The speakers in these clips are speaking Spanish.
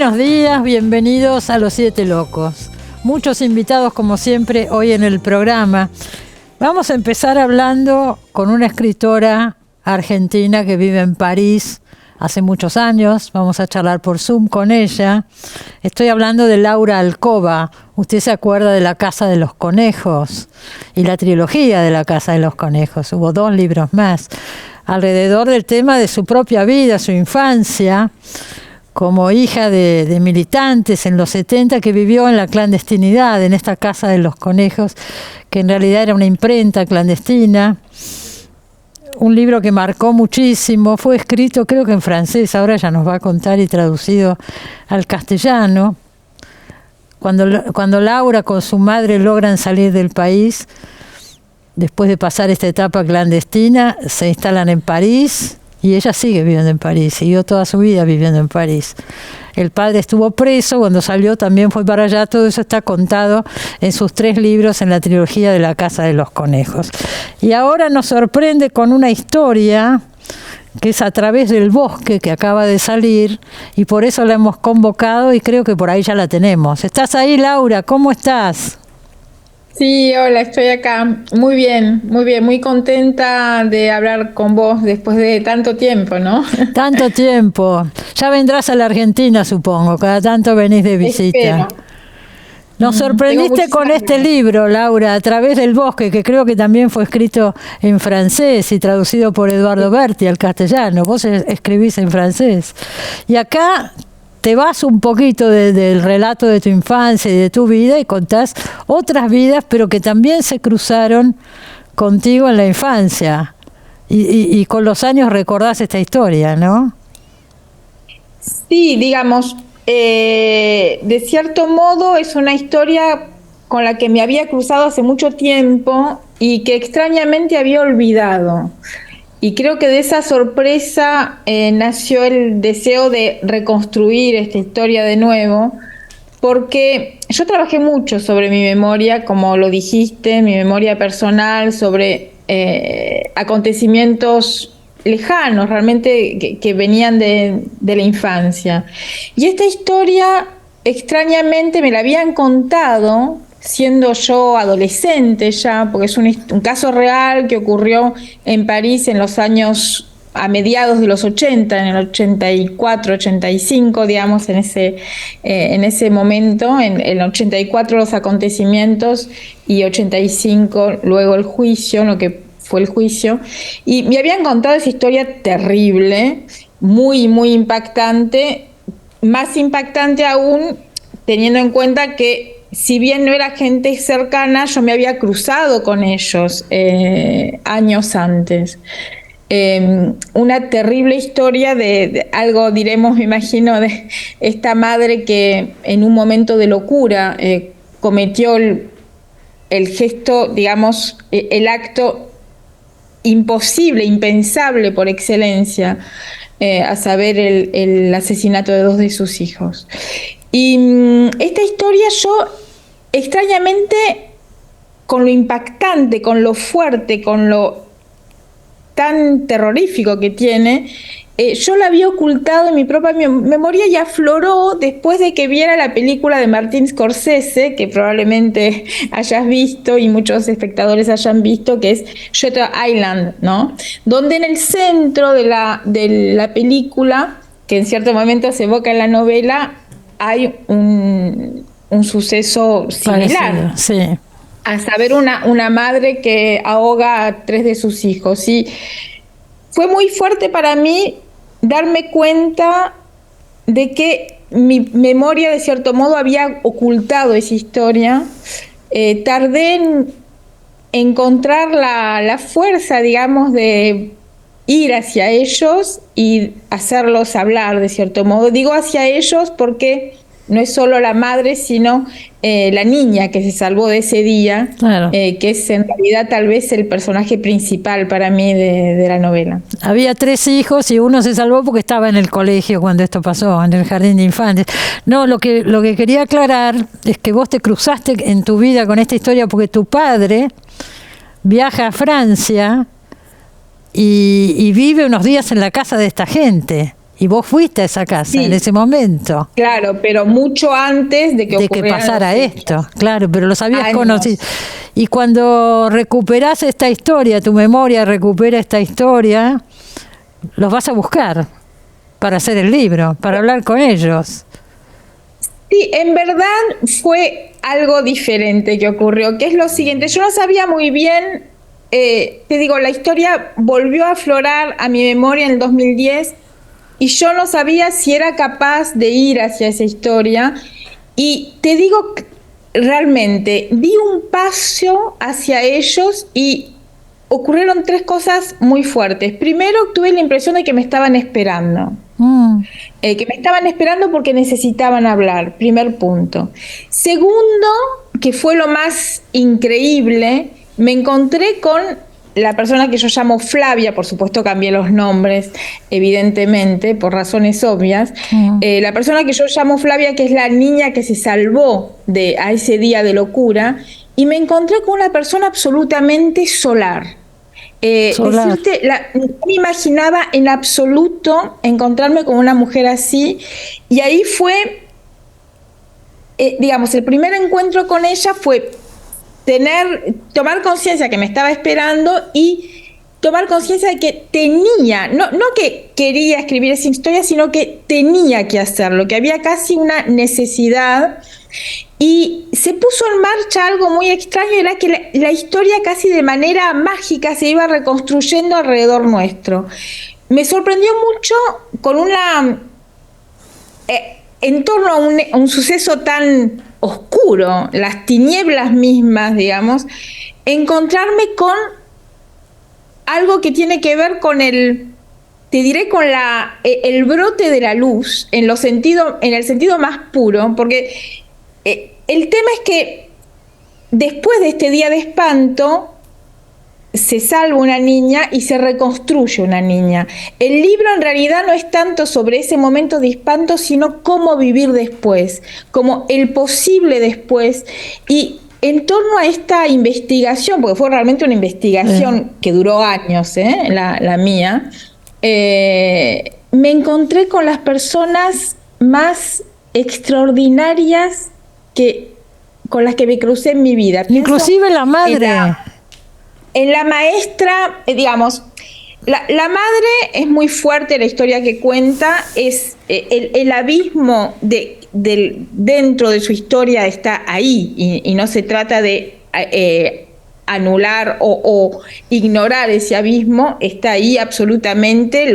buenos días, bienvenidos a Los Siete Locos. Muchos invitados como siempre hoy en el programa. Vamos a empezar hablando con una escritora argentina que vive en París hace muchos años. Vamos a charlar por Zoom con ella. Estoy hablando de Laura Alcoba. Usted se acuerda de La Casa de los Conejos y la trilogía de La Casa de los Conejos. Hubo 2 libros más alrededor del tema de su propia vida, su infancia, como hija de militantes en los 70 que vivió en la clandestinidad, en esta Casa de los Conejos, que en realidad era una imprenta clandestina. Un libro que marcó muchísimo, fue escrito creo que en francés, ahora ya nos va a contar, y traducido al castellano. Cuando Laura con su madre logran salir del país, después de pasar esta etapa clandestina, se instalan en París. Y ella sigue viviendo en París, siguió toda su vida viviendo en París. El padre estuvo preso, cuando salió también fue para allá. Todo eso está contado en sus 3 libros en la trilogía de La Casa de los Conejos. Y ahora nos sorprende con una historia que es A través del bosque, que acaba de salir, y por eso la hemos convocado y creo que por ahí ya la tenemos. ¿Estás ahí, Laura? ¿Cómo estás? Sí, hola, estoy acá. Muy bien, muy contenta de hablar con vos después de tanto tiempo, ¿no? Tanto tiempo. Ya vendrás a la Argentina, supongo. Cada tanto venís de visita. Espero. Nos sorprendiste con este libro, Laura, A través del bosque, que creo que también fue escrito en francés y traducido por Eduardo Berti al castellano. Vos escribís en francés. Y acá te vas un poquito del relato de tu infancia y de tu vida y contás otras vidas, pero que también se cruzaron contigo en la infancia. Y con los años recordás esta historia, ¿no? Sí, digamos, de cierto modo es una historia con la que me había cruzado hace mucho tiempo y que extrañamente había olvidado. Y creo que de esa sorpresa nació el deseo de reconstruir esta historia de nuevo, porque yo trabajé mucho sobre mi memoria, como lo dijiste, mi memoria personal, sobre acontecimientos lejanos, realmente que venían de la infancia. Y esta historia, extrañamente, me la habían contado siendo yo adolescente ya, porque es un caso real que ocurrió en París en los años, a mediados de los 80, en el 84, 85, digamos, en ese momento, en el 84 los acontecimientos y 85 luego el juicio, lo que fue el juicio, y me habían contado esa historia terrible, muy impactante, más impactante aún teniendo en cuenta que si bien no era gente cercana, yo me había cruzado con ellos años antes. Una terrible historia de algo, diremos, me imagino, de esta madre que en un momento de locura cometió el gesto, digamos, el acto imposible, impensable por excelencia, a saber el asesinato de 2 de sus hijos. Y esta historia yo, extrañamente, con lo impactante, con lo fuerte, con lo tan terrorífico que tiene, yo la había ocultado en mi propia memoria y afloró después de que viera la película de Martin Scorsese, que probablemente hayas visto y muchos espectadores hayan visto, que es Shutter Island, ¿no? Donde en el centro de la película, que en cierto momento se evoca en la novela, hay un suceso similar. Parecido, sí. A saber, una madre que ahoga a 3 de sus hijos. Y fue muy fuerte para mí darme cuenta de que mi memoria, de cierto modo, había ocultado esa historia. Tardé en encontrar la fuerza, digamos, de ir hacia ellos y hacerlos hablar, de cierto modo. Digo hacia ellos porque no es solo la madre, sino la niña que se salvó de ese día, Claro. Que es en realidad tal vez el personaje principal para mí de la novela. Había 3 hijos y uno se salvó porque estaba en el colegio cuando esto pasó, en el jardín de infantes. No, lo que quería aclarar es que vos te cruzaste en tu vida con esta historia porque tu padre viaja a Francia y vive unos días en la casa de esta gente. Y vos fuiste a esa casa, sí, en ese momento. Claro, pero mucho antes de que pasara esto. Claro, pero los habías conocido. Y cuando recuperás esta historia, tu memoria recupera esta historia, los vas a buscar para hacer el libro, para hablar con ellos. Sí, en verdad fue algo diferente que ocurrió, que es lo siguiente. Yo no sabía muy bien, te digo, la historia volvió a aflorar a mi memoria en el 2010 y yo no sabía si era capaz de ir hacia esa historia. Y te digo, realmente, di un paso hacia ellos y ocurrieron 3 cosas muy fuertes. Primero, tuve la impresión de que me estaban esperando. Que me estaban esperando porque necesitaban hablar, primer punto. Segundo, que fue lo más increíble, me encontré con la persona que yo llamo Flavia, por supuesto cambié los nombres, evidentemente, por razones obvias. La persona que yo llamo Flavia, que es la niña que se salvó a ese día de locura, y me encontré con una persona absolutamente solar. Decirte, no me imaginaba en absoluto encontrarme con una mujer así, y ahí fue, digamos, el primer encuentro con ella fue tomar conciencia que me estaba esperando y tomar conciencia de que tenía, no que quería escribir esa historia, sino que tenía que hacerlo, que había casi una necesidad. Y se puso en marcha algo muy extraño, era que la historia casi de manera mágica se iba reconstruyendo alrededor nuestro. Me sorprendió mucho con en torno a un suceso tan oscuro, las tinieblas mismas, digamos, encontrarme con algo que tiene que ver con el brote de la luz, en el sentido más puro, porque el tema es que después de este día de espanto se salva una niña y se reconstruye una niña. El libro en realidad no es tanto sobre ese momento de espanto, sino cómo vivir después, como el posible después. Y en torno a esta investigación, porque fue realmente una investigación que duró años, la mía, me encontré con las personas más extraordinarias con las que me crucé en mi vida. Inclusive la madre. En la maestra, digamos, la madre es muy fuerte, la historia que cuenta, es el abismo dentro de su historia está ahí, y no se trata de anular o ignorar ese abismo, está ahí absolutamente,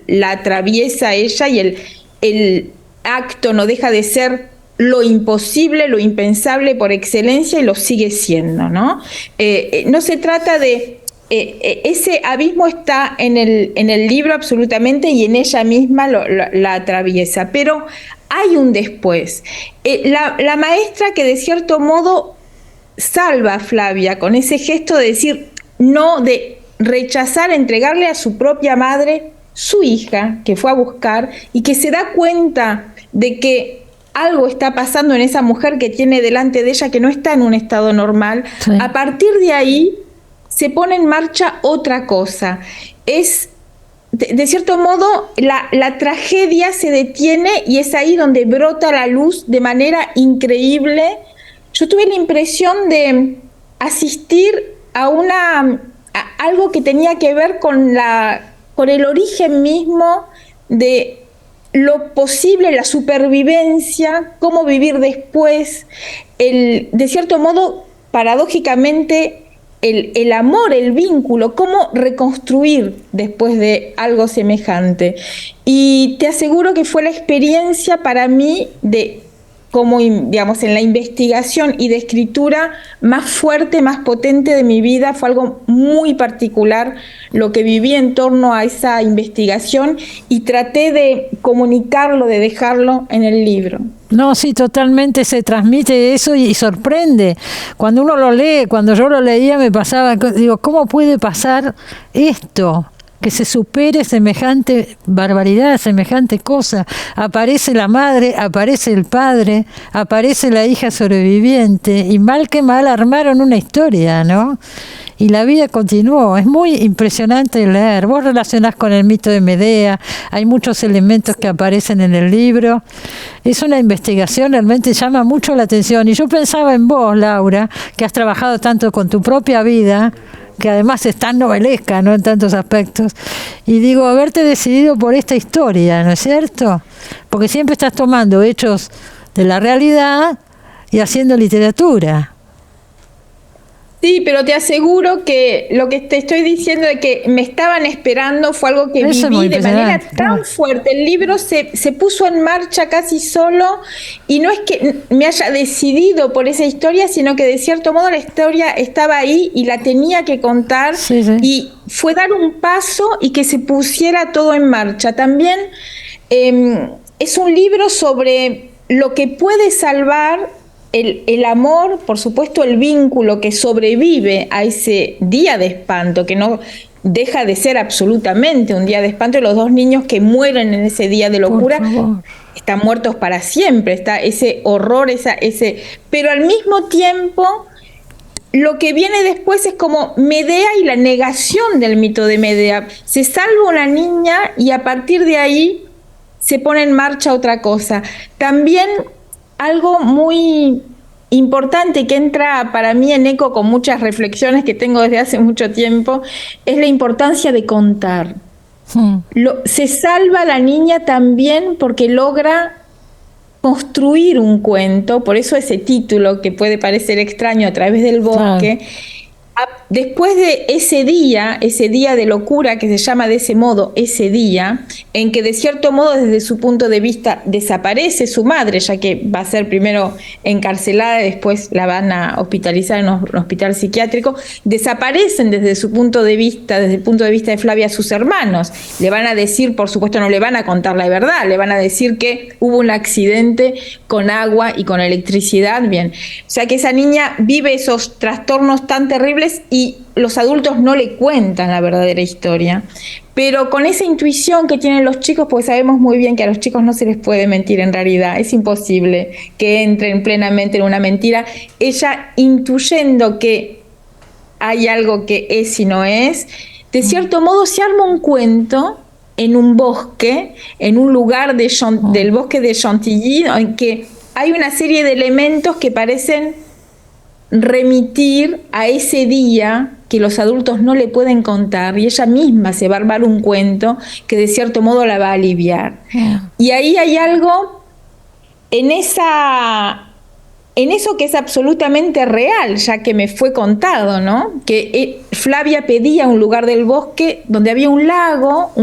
la atraviesa ella, y el acto no deja de ser lo imposible, lo impensable por excelencia, y lo sigue siendo, ¿no? No se trata de... ese abismo está en el libro absolutamente, y en ella misma la atraviesa, pero hay un después. La maestra que de cierto modo salva a Flavia con ese gesto de decir no, de rechazar, entregarle a su propia madre su hija, que fue a buscar, y que se da cuenta de que algo está pasando en esa mujer que tiene delante de ella, que no está en un estado normal. Sí. A partir de ahí se pone en marcha otra cosa. Es, de cierto modo, la tragedia se detiene, y es ahí donde brota la luz de manera increíble. Yo tuve la impresión de asistir a algo que tenía que ver con el origen mismo de lo posible, la supervivencia, cómo vivir después, de cierto modo, paradójicamente, el amor, el vínculo, cómo reconstruir después de algo semejante. Y te aseguro que fue la experiencia para mí como, digamos, en la investigación y de escritura más fuerte, más potente de mi vida. Fue algo muy particular lo que viví en torno a esa investigación, y traté de comunicarlo, de dejarlo en el libro. No, sí, totalmente se transmite eso y sorprende. Cuando uno lo lee, cuando yo lo leía me pasaba, digo, ¿cómo puede pasar esto? Que se supere semejante barbaridad, semejante cosa. Aparece la madre, aparece el padre, aparece la hija sobreviviente, y mal que mal armaron una historia, ¿no? y la vida continuó. Es muy impresionante leer. Vos relacionás con el mito de Medea, hay muchos elementos que aparecen en el libro. Es una investigación, realmente llama mucho la atención. Y yo pensaba en vos, Laura, que has trabajado tanto con tu propia vida, que además es tan novelesca, ¿no?, en tantos aspectos. Y digo, haberte decidido por esta historia, ¿no es cierto? Porque siempre estás tomando hechos de la realidad y haciendo literatura. Sí, pero te aseguro que lo que te estoy diciendo de que me estaban esperando fue algo que viví de manera tan fuerte. El libro se puso en marcha casi solo, y no es que me haya decidido por esa historia, sino que de cierto modo la historia estaba ahí y la tenía que contar, sí. Y fue dar un paso y que se pusiera todo en marcha. También es un libro sobre lo que puede salvar el amor, por supuesto, el vínculo que sobrevive a ese día de espanto, que no deja de ser absolutamente un día de espanto. Los dos niños que mueren en ese día de locura están muertos para siempre, está ese horror, pero al mismo tiempo lo que viene después es como Medea y la negación del mito de Medea. Se salva una niña y a partir de ahí se pone en marcha otra cosa. También algo muy importante que entra para mí en eco con muchas reflexiones que tengo desde hace mucho tiempo es la importancia de contar. Se salva la niña también porque logra construir un cuento, por eso ese título que puede parecer extraño, A través del bosque. Después de ese día de locura que se llama de ese modo, ese día, en que de cierto modo desde su punto de vista desaparece su madre, ya que va a ser primero encarcelada y después la van a hospitalizar en un hospital psiquiátrico, desaparecen desde su punto de vista, desde el punto de vista de Flavia, sus hermanos. Le van a decir, por supuesto no le van a contar la verdad, le van a decir que hubo un accidente con agua y con electricidad, bien. O sea que esa niña vive esos trastornos tan terribles y los adultos no le cuentan la verdadera historia, pero con esa intuición que tienen los chicos, pues sabemos muy bien que a los chicos no se les puede mentir en realidad, es imposible que entren plenamente en una mentira. Ella, intuyendo que hay algo que es y no es, de cierto modo se arma un cuento en un bosque, en un lugar del bosque de Chantilly, en que hay una serie de elementos que parecen remitir a ese día que los adultos no le pueden contar, y ella misma se va a armar un cuento que de cierto modo la va a aliviar. Y ahí hay algo en eso que es absolutamente real, ya que me fue contado, ¿no? Que Flavia pedía un lugar del bosque donde había un lago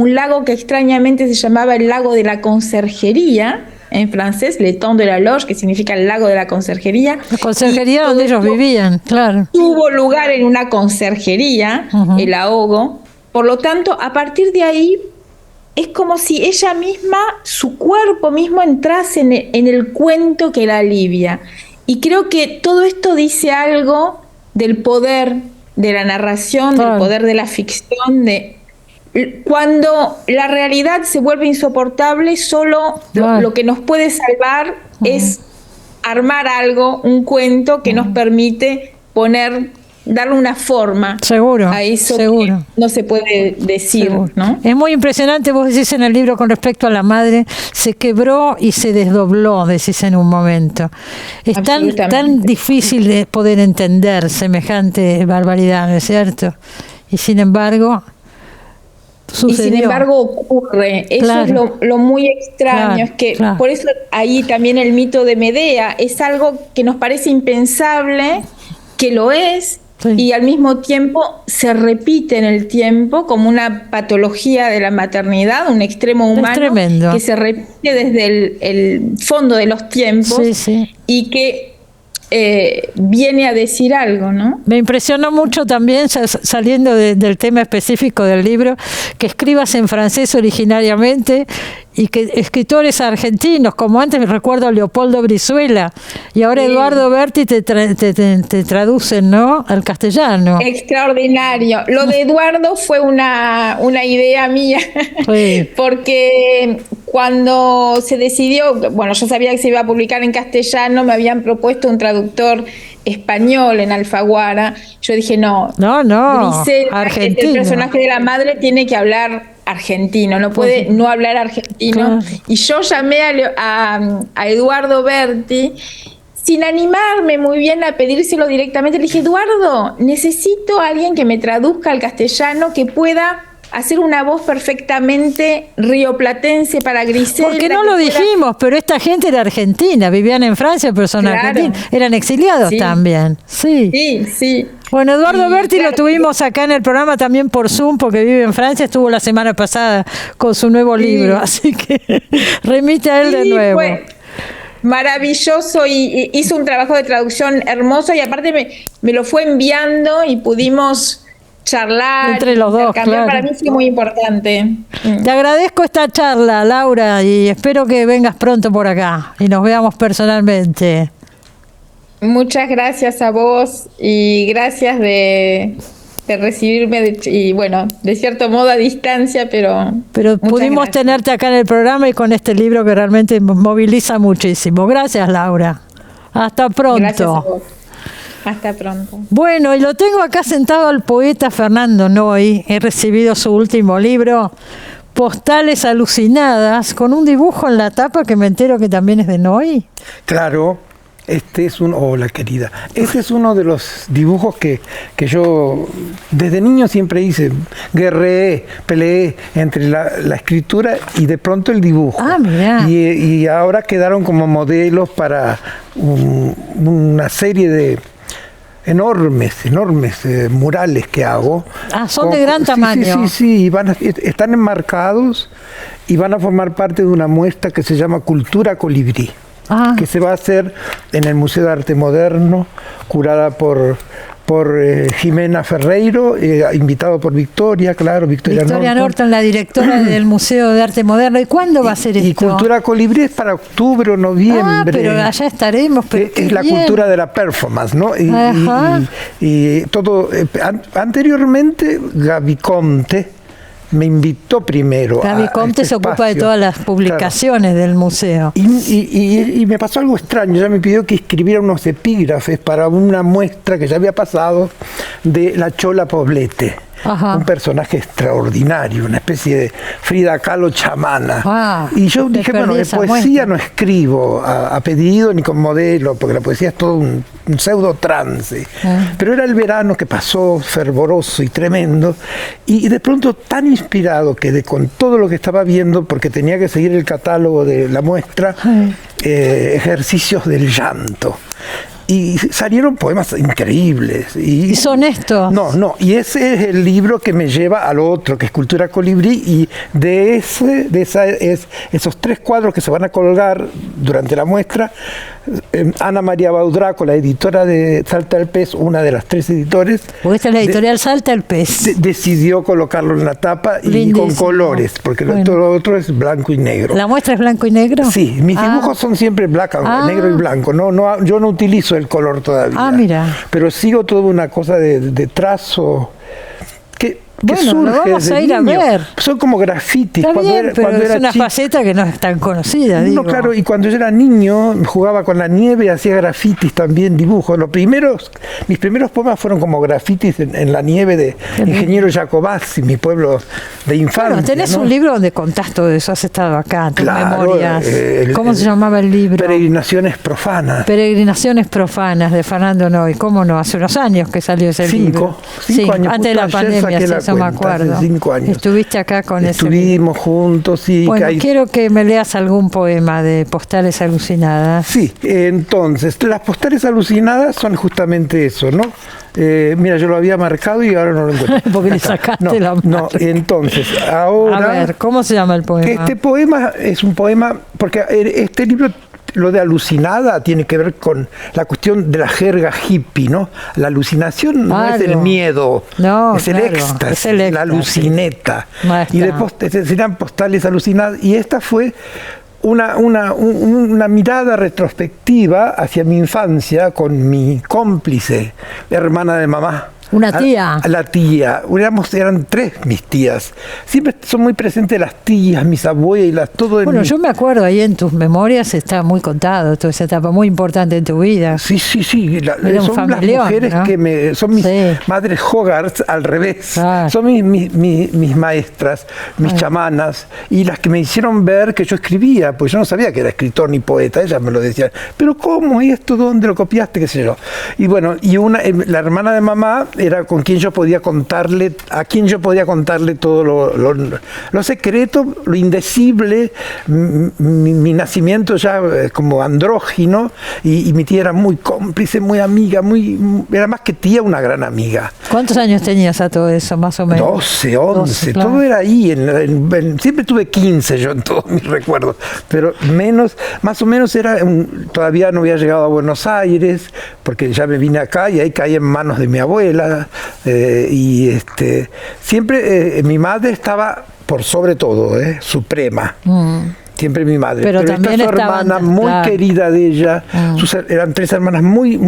que extrañamente se llamaba el lago de la conserjería, en francés, Le Temps de la Loge, que significa el lago de la conserjería. La conserjería donde ellos vivían, claro. Tuvo lugar en una conserjería, el ahogo. Por lo tanto, a partir de ahí, es como si ella misma, su cuerpo mismo, entrase en el cuento que la alivia. Y creo que todo esto dice algo del poder de la narración, del poder de la ficción, cuando la realidad se vuelve insoportable, solo lo que nos puede salvar es armar algo, un cuento que nos permite darle una forma a eso que no se puede decir, ¿no? Es muy impresionante, vos decís en el libro con respecto a la madre, se quebró y se desdobló, decís en un momento. Es tan difícil de poder entender semejante barbaridad, ¿no es cierto? Y sin embargo sucedió. Y sin embargo ocurre. Eso es lo muy extraño, es que por eso ahí también el mito de Medea es algo que nos parece impensable, que lo es, y al mismo tiempo se repite en el tiempo como una patología de la maternidad, un extremo humano que se repite desde el fondo de los tiempos y que viene a decir algo, ¿no? Me impresionó mucho también, saliendo del tema específico del libro, que escribas en francés originariamente y que escritores argentinos, como antes me recuerdo a Leopoldo Brizuela y ahora Eduardo Berti te traducen, ¿no?, al castellano. Extraordinario. Lo de Eduardo fue una idea mía, porque cuando se decidió, bueno, yo sabía que se iba a publicar en castellano, me habían propuesto un traductor español en Alfaguara, yo dije, no, Griselda, argentino. el personaje de la madre tiene que hablar argentino, no puede no hablar argentino. Claro. Y yo llamé a Eduardo Berti, sin animarme muy bien a pedírselo directamente. Le dije, Eduardo, necesito a alguien que me traduzca al castellano, que pueda hacer una voz perfectamente rioplatense para Griselda. Porque no lo dijimos, pero esta gente era argentina, vivían en Francia, pero son argentinos. Eran exiliados también. Sí. Bueno, Eduardo Berti lo tuvimos acá en el programa también por Zoom, porque vive en Francia, estuvo la semana pasada con su nuevo libro, así que remite a él de nuevo. Maravilloso, y hizo un trabajo de traducción hermoso, y aparte me lo fue enviando y pudimos charlar entre los dos, claro. Para mí fue muy importante. Te agradezco esta charla, Laura, y espero que vengas pronto por acá y nos veamos personalmente. Muchas gracias a vos, y gracias de recibirme, y bueno, de cierto modo a distancia, pero pudimos tenerte acá en el programa y con este libro que realmente moviliza muchísimo. Gracias, Laura. Hasta pronto. Gracias a vos. Hasta pronto. Bueno, y lo tengo acá sentado al poeta Fernando Noy. He recibido su último libro, Postales Alucinadas, con un dibujo en la tapa que me entero que también es de Noy. Claro. Hola querida. Este es uno de los dibujos que yo desde niño siempre hice. Guerreé, peleé entre la escritura y de pronto el dibujo. Ah, mirá. Y ahora quedaron como modelos para una serie de enormes murales que hago. Ah, son de gran tamaño. Sí, están enmarcados y van a formar parte de una muestra que se llama Cultura Colibrí. Que se va a hacer en el Museo de Arte Moderno, curada por Jimena Ferreiro, invitado por Victoria Norton, la directora del Museo de Arte Moderno. ¿Y cuándo va a ser esto? Y Cultura Colibrí es para octubre o noviembre. Pero allá estaremos. Pero es la cultura de la performance, ¿no? Y todo. Anteriormente, Gaby Comte me invitó primero. Gaby Comte se ocupa de todas las publicaciones del museo. Y me pasó algo extraño. Ella me pidió que escribiera unos epígrafes para una muestra que ya había pasado de la Chola Poblete. Un personaje extraordinario, una especie de Frida Kahlo chamana. Y yo dije, bueno, de poesía no escribo a pedido ni con modelo, porque la poesía es todo un pseudo trance. Pero era el verano que pasó fervoroso y tremendo, y de pronto tan inspirado quedé con todo lo que estaba viendo, porque tenía que seguir el catálogo de la muestra, ejercicios del llanto. Y salieron poemas increíbles. ¿Y son estos? No, y ese es el libro que me lleva al otro, que es Cultura Colibrí, y esos 3 cuadros que se van a colgar durante la muestra, Ana María Baudraco, la editora de Salta el Pez, una de las 3 editores. Porque esta es la editorial Salta el Pez. Decidió colocarlo en la tapa y con colores, porque todo lo otro es blanco y negro. ¿La muestra es blanco y negro? Sí, mis dibujos son siempre negro y blanco. Yo no utilizo el color todavía. Mira. Pero sigo toda una cosa de trazo que surge lo vamos a ir a ver. Son como grafitis. Está bien, pero es una faceta que no es tan conocida. No, claro, y cuando yo era niño jugaba con la nieve y hacía grafitis también, dibujos. Mis primeros poemas fueron como grafitis en la nieve de Ingeniero Jacobazzi, mi pueblo de infancia. Bueno, tenés un libro donde contás todo eso, has estado acá, tus memorias. ¿Cómo se llamaba el libro? Peregrinaciones profanas. Peregrinaciones profanas, de Fernando Noy. ¿Cómo no? Hace unos años que salió ese libro. 5 años. Antes de la pandemia, eso me acuerdo. Hace 5 años. Estuviste acá con ese. Estuvimos juntos, sí. Bueno, quiero que me leas algún poema de Postales Alucinadas. Sí, entonces, las Postales Alucinadas son justamente eso, ¿no? Mira, yo lo había marcado y ahora no lo encuentro. Porque le sacaste la marca. No, entonces, ahora. A ver, ¿cómo se llama el poema? Este poema es un poema, porque este libro, lo de alucinada, tiene que ver con la cuestión de la jerga hippie, ¿no? La alucinación no es el miedo, es el éxtasis, la alucineta. Y después serían postales alucinadas. Y esta fue una mirada retrospectiva hacia mi infancia con mi cómplice, hermana de mamá, ¿Una tía? La tía. Eran 3 mis tías. Siempre son muy presentes las tías, mis abuelas, todo. Bueno, yo me acuerdo, ahí en tus memorias está muy contado, toda esa etapa muy importante en tu vida. Sí. Son familión, las mujeres, ¿no? Son mis madres Hogarth, al revés. Claro. Son mis maestras, mis chamanas, y las que me hicieron ver que yo escribía, pues yo no sabía que era escritor ni poeta, ellas me lo decían. ¿Pero cómo? ¿Y esto dónde lo copiaste? ¿Qué sé yo? Y bueno, la hermana de mamá era a quien yo podía contarle todo lo secreto, lo indecible, mi nacimiento ya como andrógino, y mi tía era muy cómplice, muy amiga, era más que tía, una gran amiga. ¿Cuántos años tenías a todo eso, más o menos? 12, 11, claro. Todo era ahí, siempre tuve 15 yo en todos mis recuerdos, pero más o menos todavía no había llegado a Buenos Aires, porque ya me vine acá y ahí caí en manos de mi abuela, siempre mi madre estaba por sobre todo, suprema. Siempre mi madre. Pero también esta su hermana muy querida de ella, eran 3 hermanas muy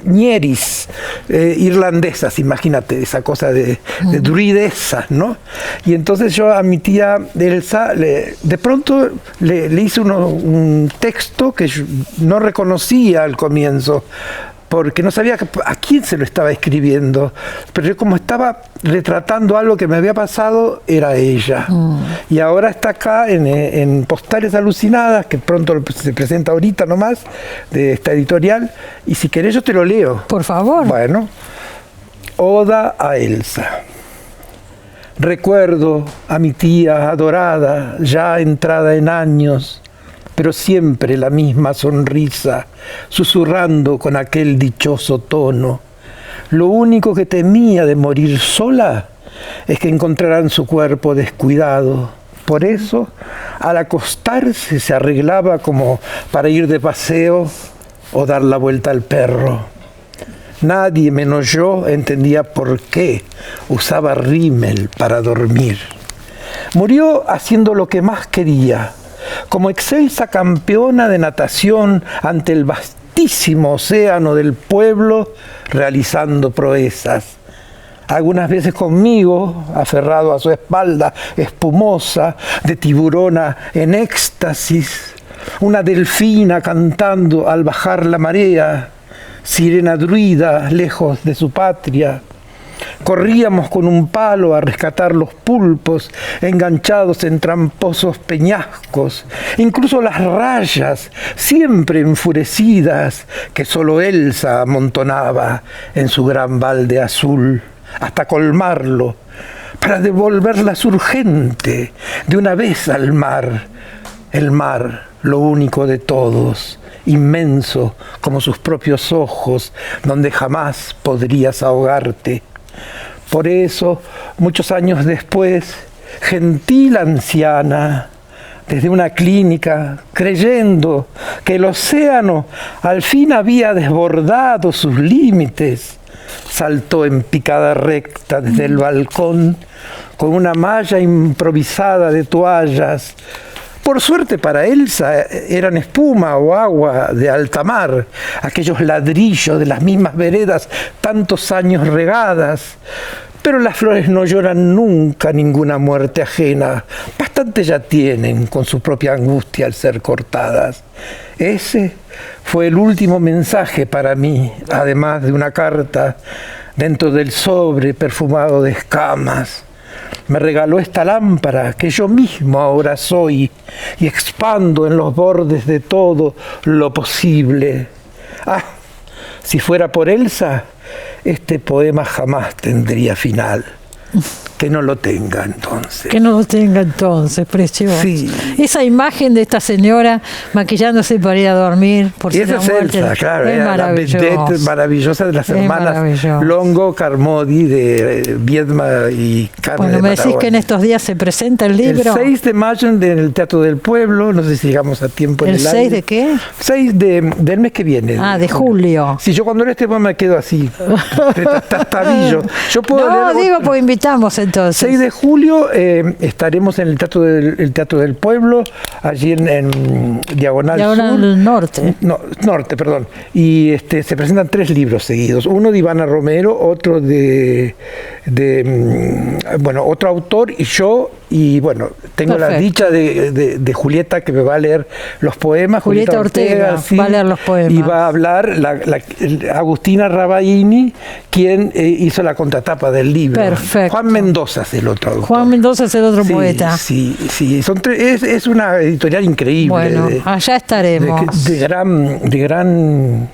ñeris, irlandesas, imagínate, esa cosa de druidesas, ¿no? Y entonces yo a mi tía Elsa, de pronto le hice un texto que yo no reconocía al comienzo, porque no sabía a quién se lo estaba escribiendo, pero yo, como estaba retratando algo que me había pasado, era ella. Y ahora está acá en Postales Alucinadas, que pronto se presenta ahorita nomás, de esta editorial, y si querés yo te lo leo. Por favor. Bueno, Oda a Elsa. Recuerdo a mi tía adorada, ya entrada en años, pero siempre la misma sonrisa, susurrando con aquel dichoso tono. Lo único que temía de morir sola es que encontraran su cuerpo descuidado. Por eso, al acostarse, se arreglaba como para ir de paseo o dar la vuelta al perro. Nadie menos yo entendía por qué usaba rímel para dormir. Murió haciendo lo que más quería, como excelsa campeona de natación ante el vastísimo océano del pueblo, realizando proezas. Algunas veces conmigo, aferrado a su espalda espumosa, de tiburona en éxtasis, una delfina cantando al bajar la marea, sirena druida lejos de su patria. Corríamos con un palo a rescatar los pulpos enganchados en tramposos peñascos, incluso las rayas, siempre enfurecidas, que solo Elsa amontonaba en su gran balde azul, hasta colmarlo, para devolverlas urgente de una vez al mar. El mar, lo único de todos, inmenso como sus propios ojos, donde jamás podrías ahogarte. Por eso, muchos años después, gentil anciana, desde una clínica, creyendo que el océano al fin había desbordado sus límites, saltó en picada recta desde el balcón con una malla improvisada de toallas. Por suerte para Elsa eran espuma o agua de alta mar, aquellos ladrillos de las mismas veredas tantos años regadas. Pero las flores no lloran nunca ninguna muerte ajena, bastante ya tienen con su propia angustia al ser cortadas. Ese fue el último mensaje para mí, además de una carta dentro del sobre perfumado de escamas. Me regaló esta lámpara que yo mismo ahora soy y expando en los bordes de todo lo posible. Ah, si fuera por Elsa, este poema jamás tendría final. Que no lo tenga entonces. Que no lo tenga entonces, precioso. Sí. Esa imagen de esta señora maquillándose para ir a dormir por y esa es Elsa, claro, es la vedette maravillosa de las hermanas Longo, Carmody, de Viedma y Carmen. Bueno, me decís que en estos días se presenta el libro. El 6 de mayo en el Teatro del Pueblo, no sé si llegamos a tiempo en el aire. ¿El 6 de qué? 6 del mes que viene. Ah, de julio. Sí, yo cuando leo este poema me quedo así, tastabillo. Yo puedo no, digo, por invitar invitamos entonces. 6 de julio estaremos en el Teatro del Pueblo, allí en Diagonal Sur. Norte. No, Norte, perdón. Y se presentan 3 libros seguidos. Uno de Ivana Romero, otro de otro autor y yo. Y bueno, tengo Perfecto. la dicha de Julieta, que me va a leer los poemas. Julieta Ortega sí, va a leer los poemas. Y va a hablar Agustina Rabaini, quien hizo la contratapa del libro. Perfecto. Juan Mendoza es el otro autor. Juan Mendoza es el otro poeta. Sí. Es una editorial increíble. Bueno, allá estaremos. De gran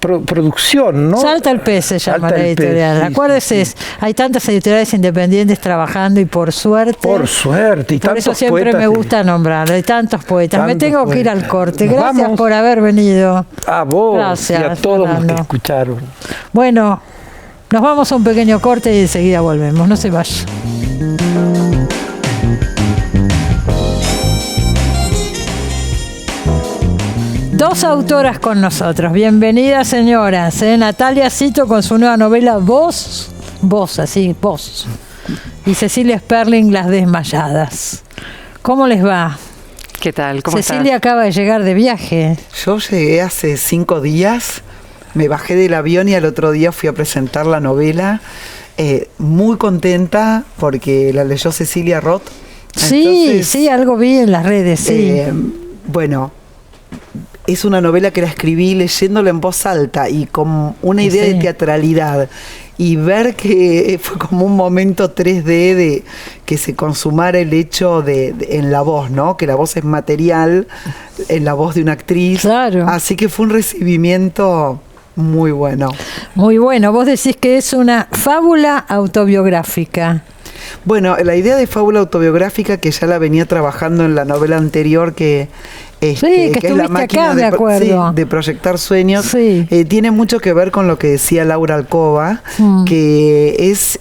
producción, ¿no? Salta el pez se llama Salta la el pez, editorial. sí, Acuérdese, hay tantas editoriales independientes trabajando y por suerte. Por suerte. Y por tantos eso siempre poetas me gusta nombrarlo. Hay tantos poetas. Me tengo que ir al corte. Nos Gracias vamos. por haber venido. A vos Gracias, y a todos los Fernando. que escucharon. Bueno, nos vamos a un pequeño corte y enseguida volvemos. No se vayan. Dos autoras con nosotros. Bienvenidas, señoras. Natalia Cito con su nueva novela Voz. Y Cecilia Sperling, Las Desmayadas. ¿Cómo les va? ¿Qué tal? ¿Cómo Cecilia estás? acaba de llegar de viaje. Yo llegué hace 5 días, me bajé del avión y al otro día fui a presentar la novela. Muy contenta porque la leyó Cecilia Roth. Sí, algo vi en las redes, sí. Bueno, es una novela que la escribí leyéndola en voz alta y con una idea de teatralidad. Y ver que fue como un momento 3D de que se consumara el hecho en la voz, ¿no? Que la voz es material, en la voz de una actriz. Claro. Así que fue un recibimiento muy bueno. Muy bueno. Vos decís que es una fábula autobiográfica. Bueno, la idea de fábula autobiográfica, que ya la venía trabajando en la novela anterior, que es La máquina acá, me acuerdo. de proyectar sueños, Sí. tiene mucho que ver con lo que decía Laura Alcoba, que es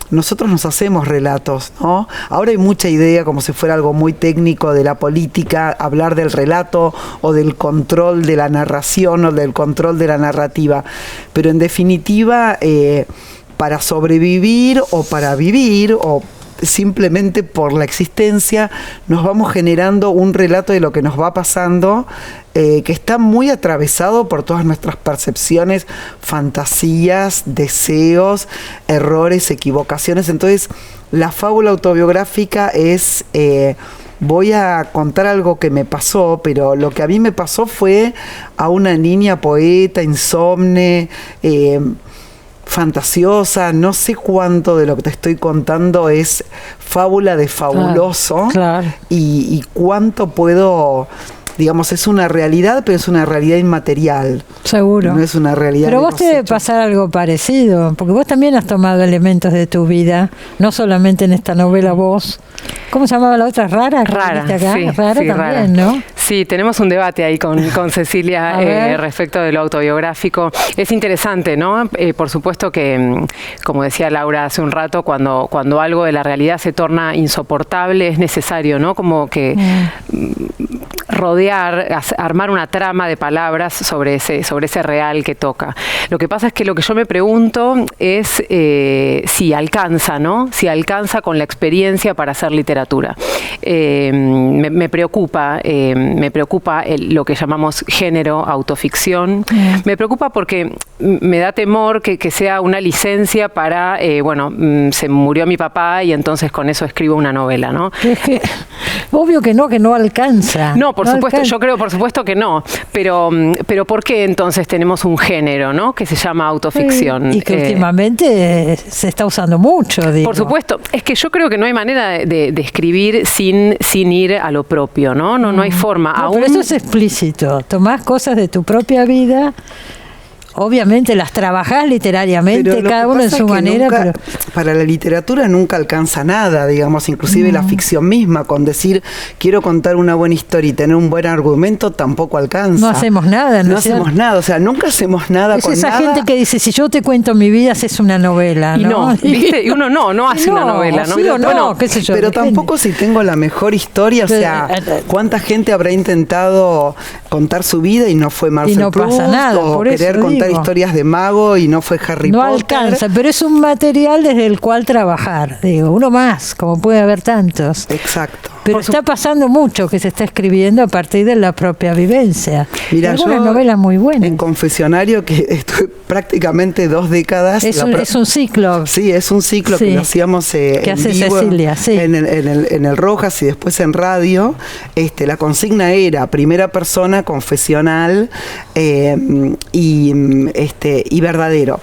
nosotros nos hacemos relatos, ¿no? Ahora hay mucha idea, como si fuera algo muy técnico de la política, hablar del relato o del control de la narración o del control de la narrativa, pero en definitiva para sobrevivir o para vivir o simplemente por la existencia, nos vamos generando un relato de lo que nos va pasando, que está muy atravesado por todas nuestras percepciones, fantasías, deseos, errores, equivocaciones. Entonces, la fábula autobiográfica es... voy a contar algo que me pasó, pero lo que a mí me pasó fue a una niña poeta, insomne, fantasiosa. No sé cuánto de lo que te estoy contando es fábula de fabuloso. Claro. Y cuánto puedo, digamos, es una realidad, pero es una realidad inmaterial. Seguro. No es una realidad. Pero de vos los te debe hechos. pasar algo parecido, porque vos también has tomado elementos de tu vida, no solamente en esta novela Voz. ¿Cómo se llamaba la otra? ¿Rara? Rara, ¿Viste acá? sí, Rara sí, también, rara. ¿no? Sí, tenemos un debate ahí con Cecilia A ver. respecto de lo autobiográfico. Es interesante, ¿no? Por supuesto que, como decía Laura hace un rato, cuando algo de la realidad se torna insoportable, es necesario, ¿no? Como que rodear, armar una trama de palabras sobre ese real que toca. Lo que pasa es que lo que yo me pregunto es si alcanza, ¿no? Si alcanza con la experiencia para hacer literatura. Me preocupa lo que llamamos género, autoficción. Me preocupa porque me da temor que sea una licencia para, se murió mi papá y entonces con eso escribo una novela, ¿no? Es que, obvio que no alcanza. No, por supuesto, alcanza. yo creo por supuesto que no, pero ¿por qué entonces tenemos un género, ¿no? Que se llama autoficción? Y que últimamente se está usando mucho, digo. Por supuesto, es que yo creo que no hay manera de escribir sin ir a lo propio, ¿no? No hay forma. No, pero eso es explícito. Tomás cosas de tu propia vida, obviamente las trabajás literariamente, Pero lo cada que uno en pasa su es que manera. nunca, Pero para la literatura nunca alcanza nada, digamos, inclusive la ficción misma, con decir quiero contar una buena historia y tener un buen argumento tampoco alcanza. no hacemos nada, No es cierto? hacemos nada, o sea, nunca hacemos nada Es con esa nada. gente que dice, si yo te cuento mi vida, haces una novela, Y ¿no? no, ¿viste? Y uno no hace una novela, ¿no? Sí o no, Bueno, qué sé yo. Pero depende. tampoco si tengo la mejor historia, o sea, ¿cuánta gente habrá intentado contar su vida y no fue Marcel no pasa Proust, nada, o por eso querer contar contar historias de mago y no fue Harry Potter. No alcanza, pero es un material desde el cual trabajar. Digo, uno más, como puede haber tantos. Exacto. Pero está pasando mucho que se está escribiendo a partir de la propia vivencia. Mira, algunas yo novelas muy buenas. En Confesionario, que estuve prácticamente 2 décadas. Es un ciclo. Sí, es un ciclo que lo hacíamos que hace vivo, Cecilia, sí. en el Rojas y después en radio. La consigna era primera persona, confesional y verdadero.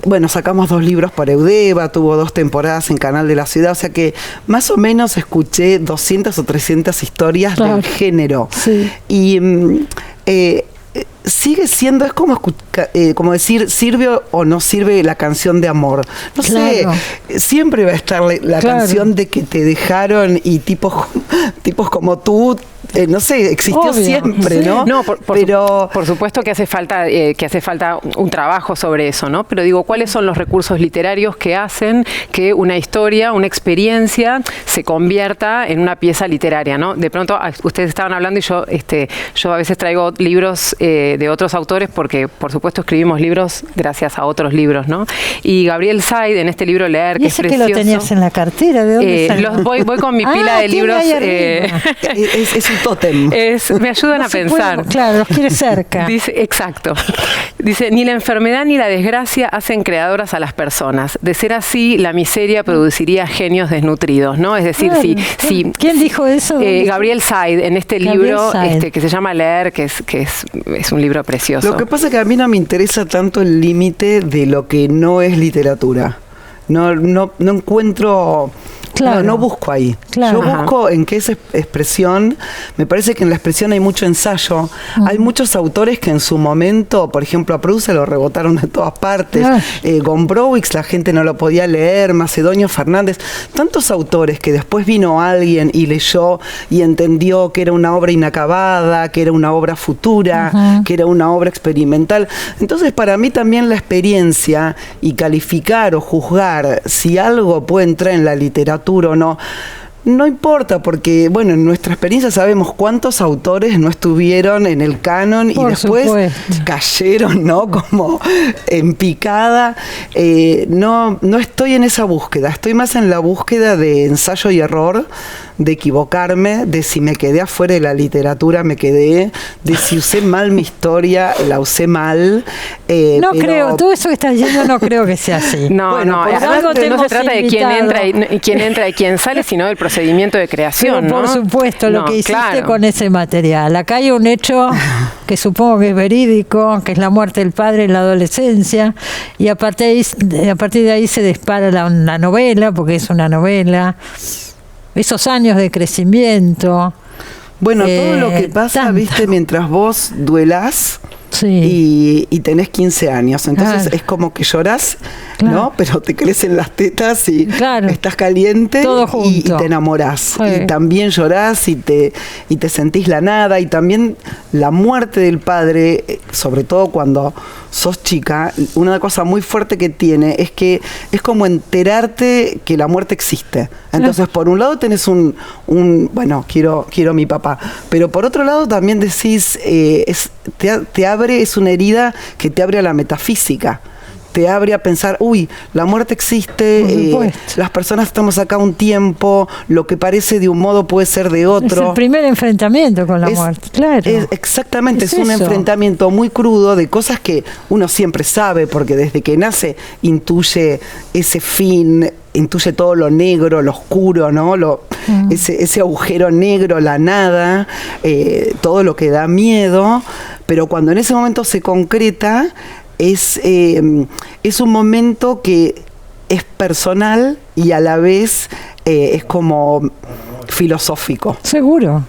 Bueno, sacamos 2 libros por Eudeva, tuvo 2 temporadas en Canal de la Ciudad, o sea que más o menos escuché 200 o 300 historias del género. Sí. Y sigue siendo, es como decir, ¿sirve o no sirve la canción de amor? No sé, siempre va a estar la canción de que te dejaron y tipos como tú, no sé, existió siempre, ¿no? No, por supuesto que hace falta un trabajo sobre eso, ¿no? Pero digo, ¿cuáles son los recursos literarios que hacen que una historia, una experiencia, se convierta en una pieza literaria, ¿no? De pronto, ustedes estaban hablando y yo a veces traigo libros de otros autores porque, por supuesto, escribimos libros gracias a otros libros, ¿no? Y Gabriel Said, en este libro Leer, que es precioso. Que lo tenías en la cartera, ¿de dónde salió? Voy con mi pila de libros. Es un tótem. Me ayudan a pensar. Claro, los quiere cerca. Dice, exacto. Dice, ni la enfermedad ni la desgracia hacen creadoras a las personas. De ser así, la miseria produciría genios desnutridos, ¿no? Es decir, si ¿quién dijo eso? Gabriel Said, en este libro que se llama Leer, que es un libro precioso. Lo que pasa es que a mí no me interesa tanto el límite de lo que no es literatura. No encuentro... Claro. No busco ahí. Claro. Yo busco en qué es expresión. Me parece que en la expresión hay mucho ensayo. Hay muchos autores que en su momento, por ejemplo, a Proust se lo rebotaron de todas partes. Gombrowicz, la gente no lo podía leer. Macedonio Fernández. Tantos autores que después vino alguien y leyó y entendió que era una obra inacabada, que era una obra futura, que era una obra experimental. Entonces, para mí también la experiencia y calificar o juzgar si algo puede entrar en la literatura o no importa, porque bueno, en nuestra experiencia sabemos cuántos autores no estuvieron en el canon y después cayeron, ¿no? Como en picada. No estoy en esa búsqueda, estoy más en la búsqueda de ensayo y error, de equivocarme, de si me quedé afuera de la literatura, me quedé, de si usé mal mi historia, la usé mal. Creo, todo eso que estás diciendo no creo que sea así. No se trata de quién entra y quién sale, sino del procedimiento de creación. Pero por supuesto, lo que hiciste con ese material. Acá hay un hecho que supongo que es verídico, que es la muerte del padre en la adolescencia, y a partir de ahí se dispara la novela, porque es una novela. Esos años de crecimiento. Bueno, todo lo que pasa, viste, mientras vos duelás y tenés 15 años. Entonces es como que llorás, ¿no? Pero te crecen las tetas y estás caliente y te enamorás. Y también llorás y te sentís la nada. Y también la muerte del padre, sobre todo cuando sos chica, una cosa muy fuerte que tiene es que es como enterarte que la muerte existe. Entonces, por un lado tenés bueno, quiero a mi papá, pero por otro lado también decís, te abre, es una herida que te abre a la metafísica. Te abre a pensar, la muerte existe, las personas estamos acá un tiempo, lo que parece de un modo puede ser de otro. Es el primer enfrentamiento con la muerte, claro. Exactamente, es un enfrentamiento muy crudo de cosas que uno siempre sabe, porque desde que nace intuye ese fin, intuye todo lo negro, lo oscuro, ¿no? Ese agujero negro, la nada, todo lo que da miedo, pero cuando en ese momento se concreta, es un momento que es personal y a la vez es como filosófico. Seguro.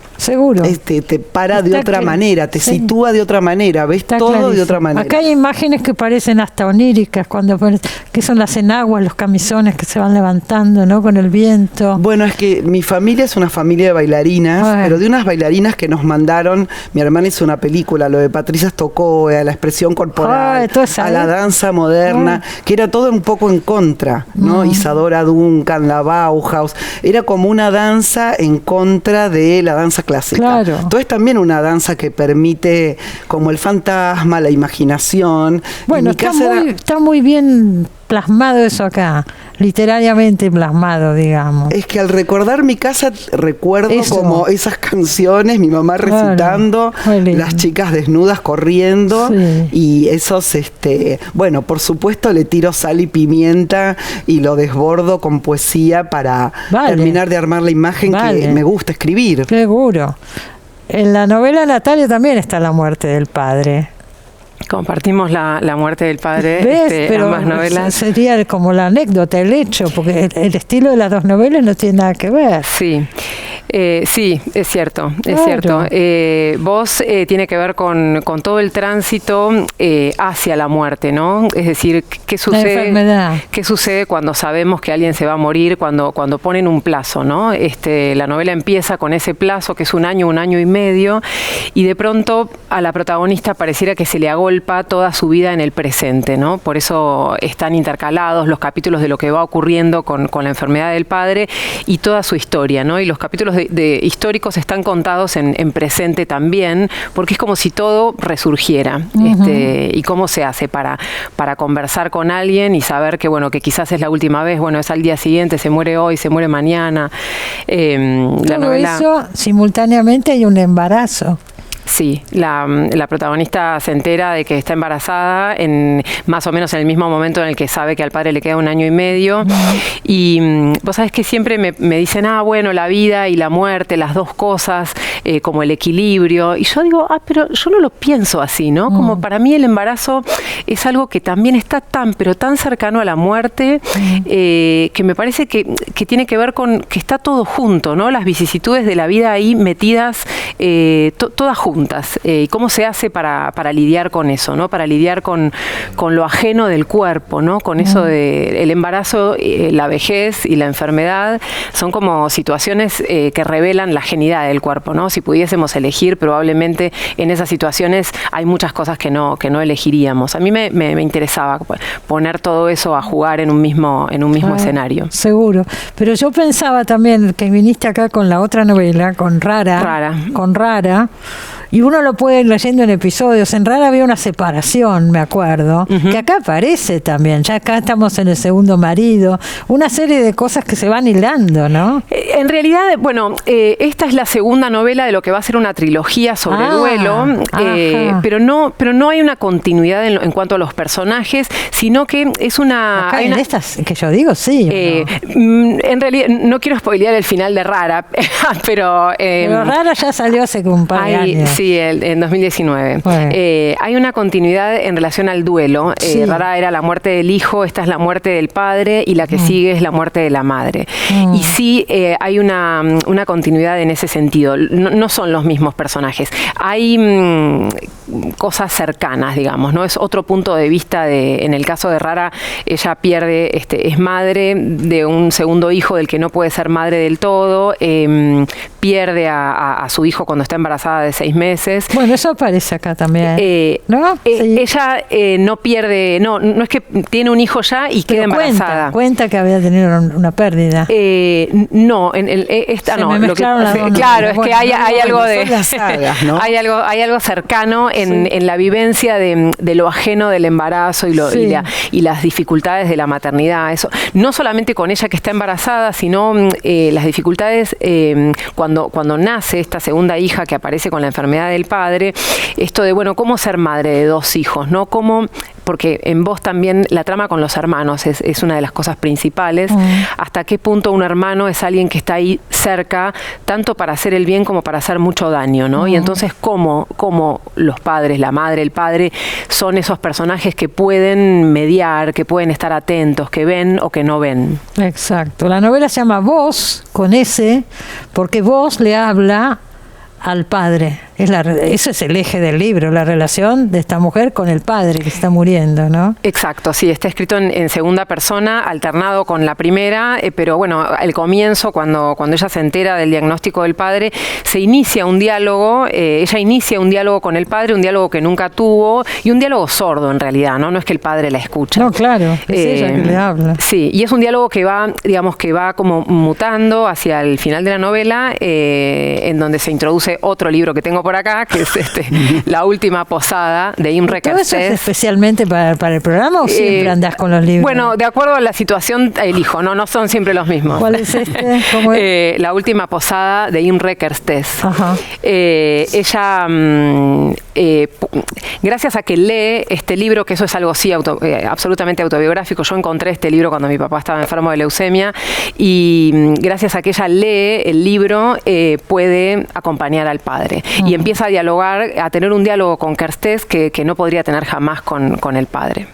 Te para de otra manera, te sitúa de otra manera, ves todo clarísimo. De otra manera. Acá hay imágenes que parecen hasta oníricas, que son las enaguas, los camisones que se van levantando, ¿no? Con el viento. Bueno, es que mi familia es una familia de bailarinas, pero de unas bailarinas que nos mandaron, mi hermana hizo una película, lo de Patricia Stokova, a la expresión corporal, a la danza moderna, que era todo un poco en contra, ¿no? Isadora Duncan, la Bauhaus, era como una danza en contra de la danza clásica. Claro. Entonces es también una danza que permite como el fantasma, la imaginación. Bueno, está muy bien plasmado eso acá, literariamente plasmado, digamos. Es que al recordar mi casa recuerdo eso, como esas canciones, mi mamá recitando, las chicas desnudas corriendo, sí. Y esos, bueno, por supuesto le tiro sal y pimienta y lo desbordo con poesía para terminar de armar la imagen que me gusta escribir. Seguro. En la novela Natalia también está la muerte del padre. Compartimos la muerte del padre. ¿Ves? Pero ambas novelas. Sería como la anécdota, el hecho, porque el estilo de las dos novelas no tiene nada que ver. Sí. Sí, es cierto, es Claro. cierto. Vos tiene que ver con todo el tránsito hacia la muerte, ¿no? Es decir, ¿qué sucede? La enfermedad. ¿Qué sucede cuando sabemos que alguien se va a morir, cuando ponen un plazo, ¿no? La novela empieza con ese plazo que es un año y medio, y de pronto a la protagonista pareciera que se le agolpa toda su vida en el presente, ¿no? Por eso están intercalados los capítulos de lo que va ocurriendo con la enfermedad del padre y toda su historia, ¿no? Y los capítulos de históricos están contados en presente también, porque es como si todo resurgiera. Y cómo se hace para conversar con alguien y saber que, bueno, que quizás es la última vez, bueno, es al día siguiente, se muere hoy, se muere mañana. La novela... Eso, simultáneamente hay un embarazo. Sí, la protagonista se entera de que está embarazada más o menos en el mismo momento en el que sabe que al padre le queda un año y medio. Y vos sabés que siempre me dicen, bueno, la vida y la muerte, las dos cosas, como el equilibrio. Y yo digo, pero yo no lo pienso así, ¿no? Como para mí el embarazo es algo que también está pero tan cercano a la muerte, que me parece que tiene que ver con que está todo junto, ¿no? Las vicisitudes de la vida ahí metidas, todas juntas. Y cómo se hace para lidiar con eso, ¿no? Para lidiar con lo ajeno del cuerpo, ¿no? Con eso de el embarazo, la vejez y la enfermedad son como situaciones que revelan la ajenidad del cuerpo, ¿no? Si pudiésemos elegir, probablemente en esas situaciones hay muchas cosas que no elegiríamos. A mí me interesaba poner todo eso a jugar en un mismo escenario. Seguro. Pero yo pensaba también que viniste acá con la otra novela, con Rara. Y uno lo puede ir leyendo en episodios. En Rara había una separación, me acuerdo, que acá aparece también. Ya acá estamos en el segundo marido. Una serie de cosas que se van hilando, ¿no? En realidad, bueno, esta es la segunda novela de lo que va a ser una trilogía sobre duelo, pero no hay una continuidad en cuanto a los personajes, sino que es una... Acá en estas que yo digo, sí. ¿no? En realidad, no quiero spoilear el final de Rara, pero Rara ya salió hace un par de años. Sí, en 2019. Bueno. Hay una continuidad en relación al duelo. Sí. Rara era la muerte del hijo, esta es la muerte del padre y la que sigue es la muerte de la madre. Y sí, hay una continuidad en ese sentido. No son los mismos personajes. Hay cosas cercanas, digamos, ¿no? Es otro punto de vista en el caso de Rara, ella pierde, es madre de un segundo hijo del que no puede ser madre del todo, pierde a su hijo cuando está embarazada de 6 meses. Bueno, eso aparece acá también, ¿no? Sí. Ella no pierde, no es que tiene un hijo ya y queda embarazada. Cuenta que había tenido una pérdida. No, esta no. Claro, es que hay algo de sagas, ¿no? hay algo cercano en la vivencia de lo ajeno del embarazo y las dificultades de la maternidad. Eso no solamente con ella que está embarazada, sino las dificultades cuando nace esta segunda hija que aparece con la enfermedad del padre, esto de, bueno, cómo ser madre de 2 hijos, ¿no? Porque en vos también la trama con los hermanos es una de las cosas principales. Hasta qué punto un hermano es alguien que está ahí cerca, tanto para hacer el bien como para hacer mucho daño, ¿no? Y entonces, ¿cómo los padres, la madre, el padre, son esos personajes que pueden mediar, que pueden estar atentos, que ven o que no ven? Exacto. La novela se llama Voz, con S, porque voz le habla al padre. ese es el eje del libro, la relación de esta mujer con el padre que está muriendo, ¿no? Exacto, sí, está escrito en segunda persona, alternado con la primera, pero bueno, al comienzo, cuando ella se entera del diagnóstico del padre, se inicia un diálogo, ella inicia un diálogo con el padre, un diálogo que nunca tuvo, y un diálogo sordo en realidad, ¿no? No es que el padre la escucha. No, claro, es ella que le habla. Sí, y es un diálogo que va, digamos, que va como mutando hacia el final de la novela, en donde se introduce otro libro que tengo por acá, que es La última posada, de Imre Kertész. ¿Todo eso es especialmente para el programa o siempre andás con los libros? Bueno, de acuerdo a la situación elijo, no son siempre los mismos. ¿Cuál es este? ¿Cómo es? La última posada, de Imre Kertész. Ajá. Ella, gracias a que lee este libro, que eso es algo sí absolutamente autobiográfico, yo encontré este libro cuando mi papá estaba enfermo de leucemia, y gracias a que ella lee el libro, puede acompañar al padre. Y empieza a dialogar, a tener un diálogo con Kertész que no podría tener jamás con el padre.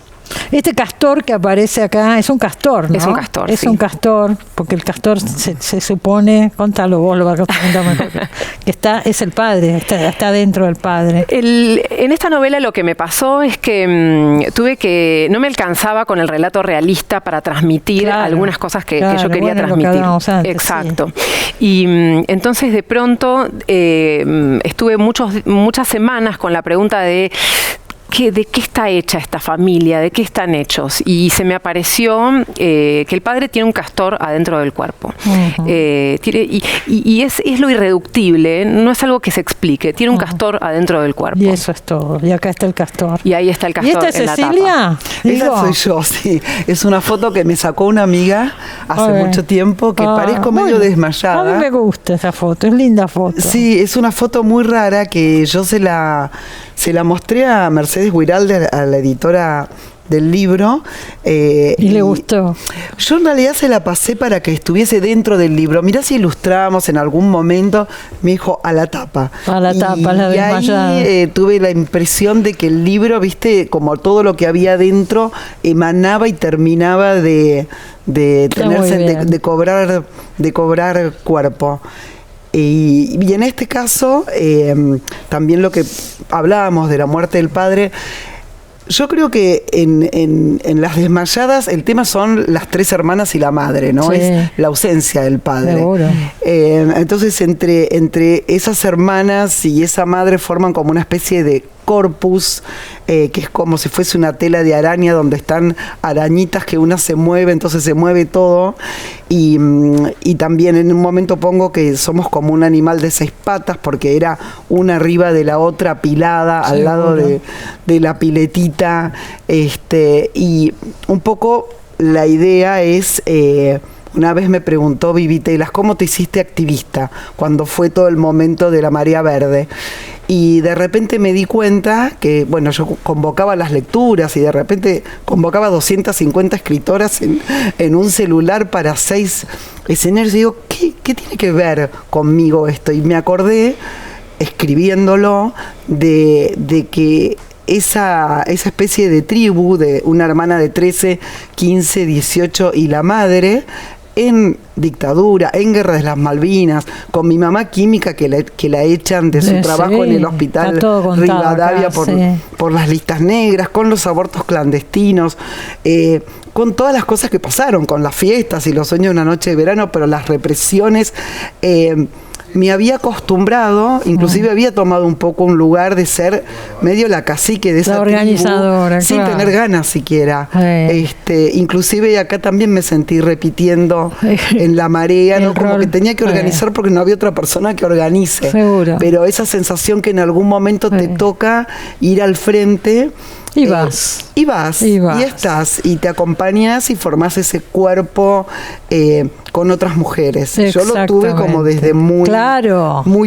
Este castor que aparece acá es un castor, ¿no? Es un castor, Es sí. un castor, porque el castor se supone, contalo vos, lo vas a contar mejor, que es el padre, está dentro del padre. En esta novela lo que me pasó es que no me alcanzaba con el relato realista para transmitir algunas cosas que yo quería transmitir. Exacto. Sí. Y entonces de pronto estuve muchas semanas con la pregunta de ¿de qué está hecha esta familia? ¿De qué están hechos? Y se me apareció que el padre tiene un castor adentro del cuerpo. Uh-huh. Y es lo irreductible, no es algo que se explique. Tiene un castor adentro del cuerpo. Y eso es todo. Y acá está el castor. Y ahí está el castor. ¿Y esta es Cecilia? Esa soy yo, sí. Es una foto que me sacó una amiga hace mucho tiempo, que parezco medio desmayada. A mí me gusta esa foto, es linda foto. Sí, es una foto muy rara que yo se la mostré a Mercedes Guiralde, a la editora del libro. ¿Y le gustó? Yo en realidad se la pasé para que estuviese dentro del libro. Mirá si ilustramos en algún momento. Me dijo, a la tapa. A la tapa, la desmayada. Y ahí tuve la impresión de que el libro, viste, como todo lo que había dentro, emanaba y terminaba de cobrar cuerpo. Y en este caso, también lo que hablábamos de la muerte del padre, yo creo que en Las desmayadas el tema son las tres hermanas y la madre, ¿no? Sí. Es la ausencia del padre. Seguro. Entonces, entre esas hermanas y esa madre forman como una especie de corpus, que es como si fuese una tela de araña donde están arañitas que una se mueve, entonces se mueve todo. Y también en un momento pongo que somos como un animal de 6 patas, porque era una arriba de la otra apilada, al lado de la piletita. Y un poco la idea es... una vez me preguntó Vivi Telas, ¿cómo te hiciste activista cuando fue todo el momento de la marea verde? Y de repente me di cuenta que, bueno, yo convocaba las lecturas y de repente convocaba 250 escritoras en un celular para 6 escenarios. Y digo, ¿qué tiene que ver conmigo esto? Y me acordé, escribiéndolo, de que esa especie de tribu de una hermana de 13, 15, 18 y la madre, en dictadura, en Guerra de las Malvinas, con mi mamá química que la echan de su trabajo en el hospital Rivadavia por las listas negras, con los abortos clandestinos, con todas las cosas que pasaron, con las fiestas y los sueños de una noche de verano, pero las represiones... me había acostumbrado, inclusive había tomado un poco un lugar de ser medio la cacique de esa organizadora, tribu, sin tener ganas siquiera. Inclusive acá también me sentí repitiendo en la marea, ¿no? Como que tenía que organizar porque no había otra persona que organice. Seguro. Pero esa sensación que en algún momento te toca ir al frente. Y vas. Y estás, y te acompañas y formás ese cuerpo con otras mujeres. Yo lo tuve como desde muy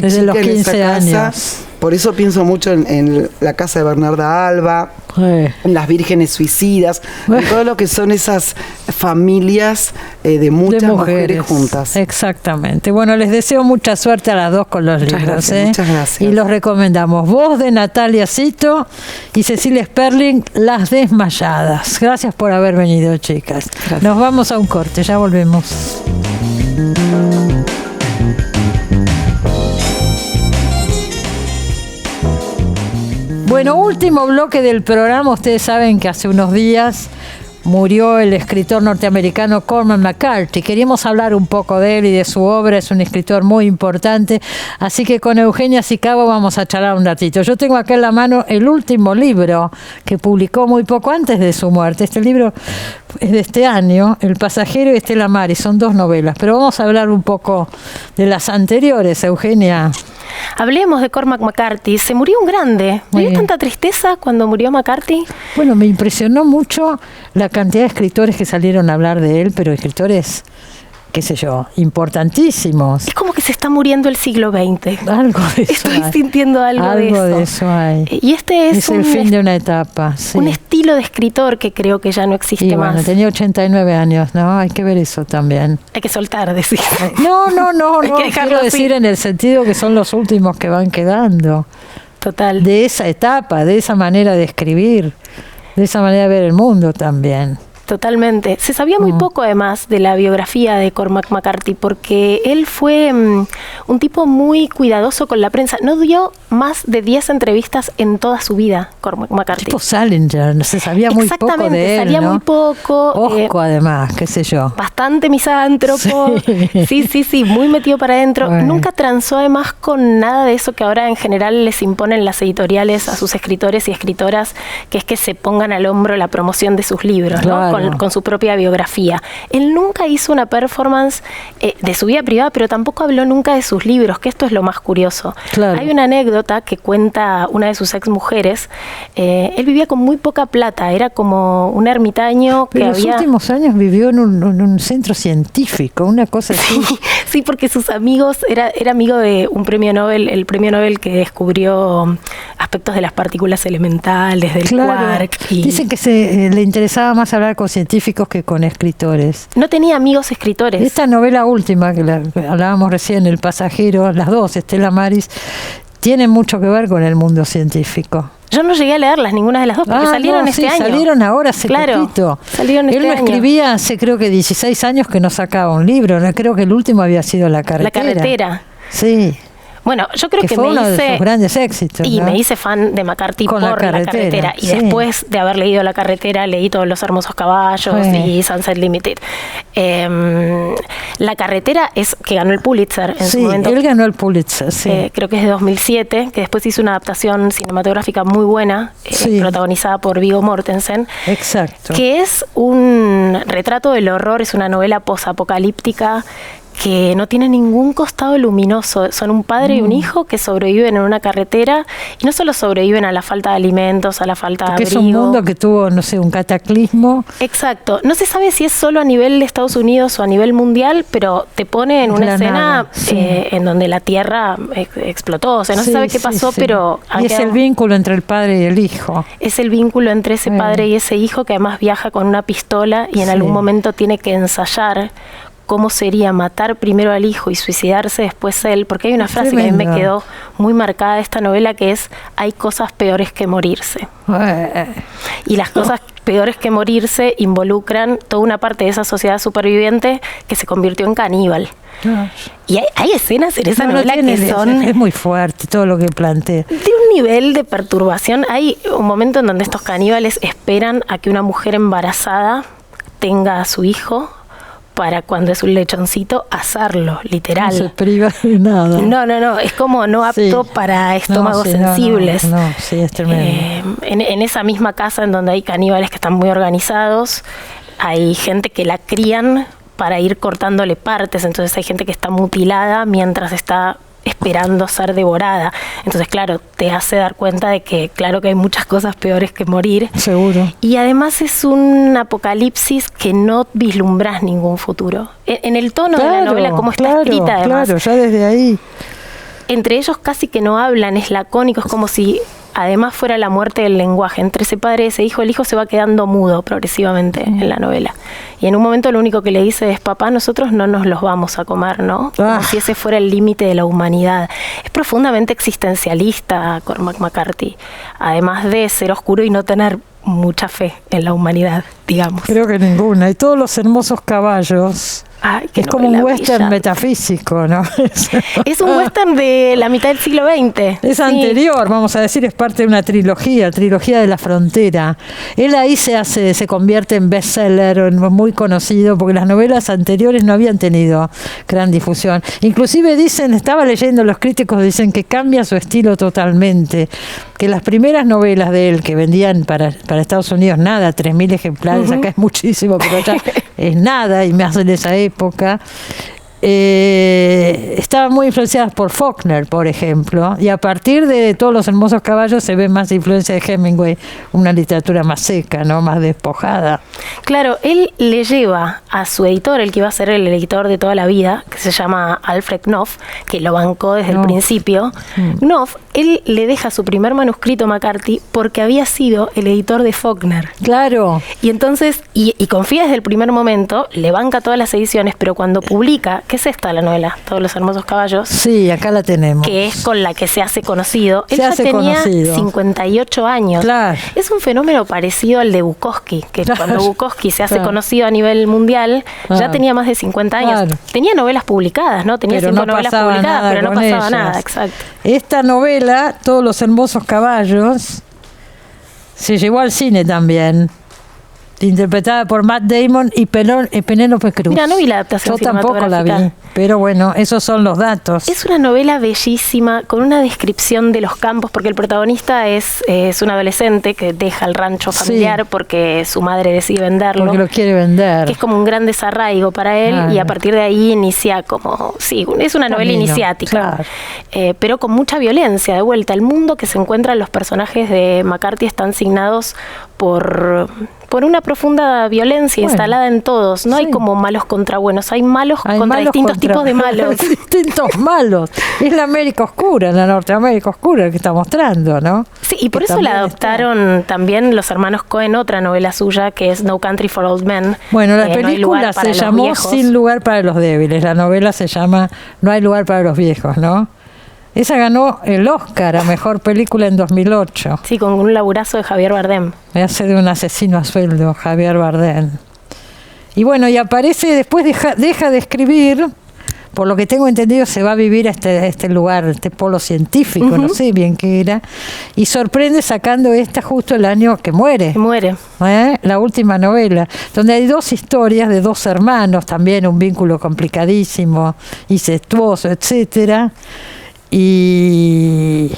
desde chica los 15 en esa casa. años. Por eso pienso mucho en la casa de Bernarda Alba, en las vírgenes suicidas, en todo lo que son esas familias de muchas mujeres juntas. Exactamente. Bueno, les deseo mucha suerte a las dos con los libros. Muchas gracias. Y los recomendamos. Voz de Natalia Cito y Cecilia Sperling, Las desmayadas. Gracias por haber venido, chicas. Gracias. Nos vamos a un corte, ya volvemos. Bueno, último bloque del programa. Ustedes saben que hace unos días murió el escritor norteamericano Cormac McCarthy. Queríamos hablar un poco de él y de su obra. Es un escritor muy importante. Así que con Eugenia Sicabo vamos a charlar un ratito. Yo tengo acá en la mano el último libro que publicó muy poco antes de su muerte. Este libro es de este año, El pasajero y Estela Maris. Son 2 novelas. Pero vamos a hablar un poco de las anteriores, Eugenia. Hablemos de Cormac McCarthy. Se murió un grande. ¿No dio tanta tristeza cuando murió McCarthy? Bueno, me impresionó mucho la cantidad de escritores que salieron a hablar de él, pero escritores, qué sé yo, importantísimos. Es como que se está muriendo el siglo XX. Algo de eso Estoy sintiendo algo de eso. Algo de eso hay. Y este es el fin de una etapa. Sí. Un estilo de escritor que creo que ya no existe más. Bueno, tenía 89 años, ¿no? Hay que ver eso también. Hay que soltar, decir. No, quiero decir en el sentido que son los últimos que van quedando. Total. De esa etapa, de esa manera de escribir, de esa manera de ver el mundo también. Totalmente. Se sabía muy poco además de la biografía de Cormac McCarthy porque él fue un tipo muy cuidadoso con la prensa. No dio más de 10 entrevistas en toda su vida, Cormac McCarthy. Tipo Salinger, se sabía muy poco de él, salía ¿no? muy poco. Osco además, qué sé yo. Bastante misántropo. Sí, muy metido para adentro. Bueno. Nunca transó además con nada de eso que ahora en general les imponen las editoriales a sus escritores y escritoras, que es que se pongan al hombro la promoción de sus libros, claro, ¿no? Con su propia biografía. Él nunca hizo una performance de su vida privada, pero tampoco habló nunca de sus libros, que esto es lo más curioso. Claro. Hay una anécdota que cuenta una de sus exmujeres. Él vivía con muy poca plata, era como un ermitaño pero que los había... últimos años vivió en un centro científico, una cosa así. Sí, porque sus amigos, era amigo de un premio Nobel, el premio Nobel que descubrió aspectos de las partículas elementales, del quark. Y dicen que le interesaba más hablar con científicos que con escritores. no tenía amigos escritores. Esta novela última, que hablábamos recién, El pasajero, las dos, Estela Maris, tienen mucho que ver con el mundo científico. Yo no llegué a leerlas, ninguna de las dos, porque salieron este año. Salieron ahora hace poquito. Salieron este año. Él escribía hace creo que 16 años que no sacaba un libro. Creo que el último había sido La carretera. La carretera. Sí. Bueno, yo creo que fue me uno hice... de sus grandes éxitos. Y ¿no? me hice fan de McCarthy Con por La carretera. Y después de haber leído La carretera, leí Todos los hermosos caballos y Sunset Limited. La carretera es que ganó el Pulitzer en su momento. Él ganó el Pulitzer, sí. Creo que es de 2007, que después hizo una adaptación cinematográfica muy buena, protagonizada por Viggo Mortensen. Exacto. Que es un retrato del horror, es una novela posapocalíptica que no tiene ningún costado luminoso. Son un padre y un hijo que sobreviven en una carretera y no solo sobreviven a la falta de alimentos, a la falta de abrigo. Es un mundo que tuvo, no sé, un cataclismo. Exacto. No se sabe si es solo a nivel de Estados Unidos o a nivel mundial, pero te pone en una escena en donde la tierra explotó. O sea, no se sabe qué pasó, pero... Y es el vínculo entre el padre y el hijo. Es el vínculo entre ese padre y ese hijo que además viaja con una pistola y en algún momento tiene que ensayar cómo sería matar primero al hijo y suicidarse después él, porque hay una frase que a mí me quedó muy marcada de esta novela que es: hay cosas peores que morirse. Y las cosas peores que morirse involucran toda una parte de esa sociedad superviviente que se convirtió en caníbal. Y hay escenas en esa novela que son... Es muy fuerte todo lo que plantea. De un nivel de perturbación. Hay un momento en donde estos caníbales esperan a que una mujer embarazada tenga a su hijo para, cuando es un lechoncito, asarlo, literal. No se priva de nada. No, es como no apto para estómagos sensibles. Sí, es tremendo. En esa misma casa en donde hay caníbales que están muy organizados, hay gente que la crían para ir cortándole partes, entonces hay gente que está mutilada mientras está esperando ser devorada. Entonces, claro, te hace dar cuenta de que, claro, que hay muchas cosas peores que morir. Seguro. Y además es un apocalipsis que no vislumbras ningún futuro. En el tono de la novela, como está escrita, además. Claro, ya desde ahí. Entre ellos casi que no hablan, es lacónico, es como si además fuera la muerte del lenguaje. Entre ese padre y ese hijo, el hijo se va quedando mudo progresivamente en la novela. Y en un momento lo único que le dice es: papá, nosotros no nos los vamos a comer, ¿no? Como si ese fuera el límite de la humanidad. Es profundamente existencialista Cormac McCarthy, además de ser oscuro y no tener mucha fe en la humanidad, digamos. Creo que ninguna. Y todos los hermosos caballos. Ay, es como un western metafísico, ¿no? Es un western de la mitad del siglo XX. Es anterior, vamos a decir, es parte de una trilogía de la frontera. Él ahí se convierte en bestseller, muy conocido, porque las novelas anteriores no habían tenido gran difusión. Inclusive dicen, estaba leyendo, los críticos dicen que cambia su estilo totalmente, que las primeras novelas de él que vendían para Estados Unidos, nada, 3.000 ejemplares, acá es muchísimo, pero allá es nada, y me hacen esa época, estaban muy influenciadas por Faulkner, por ejemplo, y a partir de Todos los hermosos caballos se ve más influencia de Hemingway, una literatura más seca, ¿no? Más despojada. Claro, él le lleva a su editor, el que iba a ser el editor de toda la vida, que se llama Alfred Knopf, que lo bancó desde el principio. Knopf, él le deja su primer manuscrito a McCarthy porque había sido el editor de Faulkner. Claro. Y entonces, y confía desde el primer momento, le banca todas las ediciones, pero cuando publica, ¿qué es esta la novela? Todos los hermosos caballos. Sí, acá la tenemos. Que es con la que se hace conocido. Él ya tenía 58 años. Claro. Es un fenómeno parecido al de Bukowski, que cuando Bukowski se hace conocido a nivel mundial, ya tenía más de 50 años. Claro. Tenía novelas publicadas, ¿no? Tenía 5 novelas publicadas, pero no pasaba nada, exacto. Esta novela, Todos los hermosos caballos, se llevó al cine también. Interpretada por Matt Damon y Penélope Cruz. Mira, no vi la adaptación cinematográfica. Yo tampoco la vi, pero bueno, esos son los datos. Es una novela bellísima, con una descripción de los campos, porque el protagonista es un adolescente que deja el rancho familiar porque su madre decide venderlo. Porque lo quiere vender. Que es como un gran desarraigo para él, y a partir de ahí inicia como... Sí, es una novela iniciática, pero con mucha violencia, de vuelta. El mundo que se encuentran los personajes de McCarthy están signados por una profunda violencia instalada en todos. No hay como malos contra buenos, hay malos contra distintos tipos de malos. Distintos malos. Es la América Oscura, la Norteamérica Oscura que está mostrando, ¿no? Sí, y por eso la adoptaron también los hermanos Coen, otra novela suya que es No Country for Old Men. Bueno, la película se llamó Sin lugar para los débiles. La novela se llama No hay lugar para los viejos, ¿no? Esa ganó el Oscar a Mejor Película en 2008. Sí, con un laburazo de Javier Bardem. Me hace de un asesino a sueldo, Javier Bardem. Y bueno, y aparece, después deja de escribir, por lo que tengo entendido se va a vivir a este lugar, este polo científico, no sé bien qué era, y sorprende sacando esta justo el año que muere. La última novela, donde hay 2 historias de 2 hermanos, también un vínculo complicadísimo, incestuoso, etcétera. Y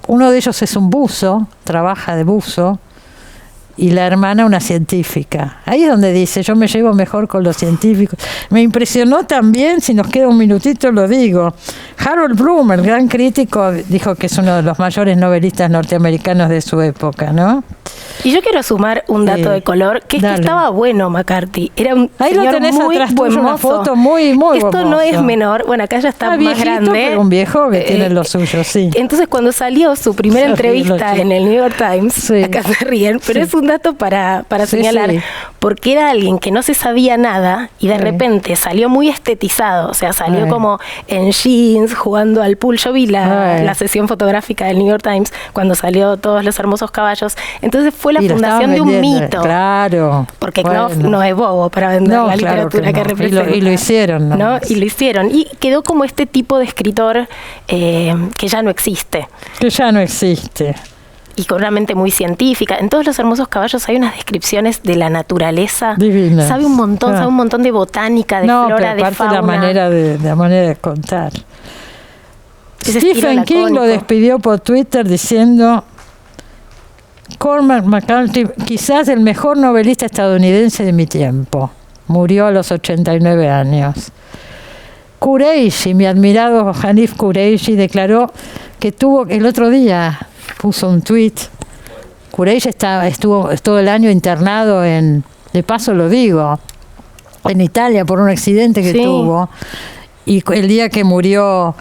uno de ellos es un buzo, trabaja de buzo, y la hermana una científica. Ahí es donde dice, yo me llevo mejor con los científicos. Me impresionó también, si nos queda un minutito lo digo, Harold Bloom, el gran crítico, dijo que es uno de los mayores novelistas norteamericanos de su época, ¿no? Y yo quiero sumar un dato de color, que es que estaba bueno McCarthy. Era un ahí señor lo tenés muy atrás buen tuyo, una mozo. Foto muy Esto no es menor. Bueno, acá ya está más viejito, grande. Pero un viejo que tiene lo suyo, sí. Entonces, cuando salió su primera entrevista en el New York Times, acá se ríen, pero es un dato para señalar, porque era alguien que no se sabía nada y de repente salió muy estetizado, o sea, salió como en jeans, jugando al pool. Yo vi la sesión fotográfica del New York Times cuando salió Todos los hermosos caballos. Entonces fue la fundación de un mito. Claro. Porque Knopf no es bobo para vender la literatura que representa. Y lo hicieron, ¿no? Y lo hicieron. Y quedó como este tipo de escritor que ya no existe. Que ya no existe. Y con una mente muy científica. En Todos los hermosos caballos hay unas descripciones de la naturaleza. Divinas. Sabe un montón de botánica, de flora, de fauna. La manera de contar. Stephen King lo despidió por Twitter diciendo: Cormac McCarthy, quizás el mejor novelista estadounidense de mi tiempo. Murió a los 89 años. Kureishi, mi admirado Hanif Kureishi, declaró que el otro día puso un tuit. Kureishi estuvo todo el año internado de paso lo digo, en Italia por un accidente que tuvo. Y el día que murió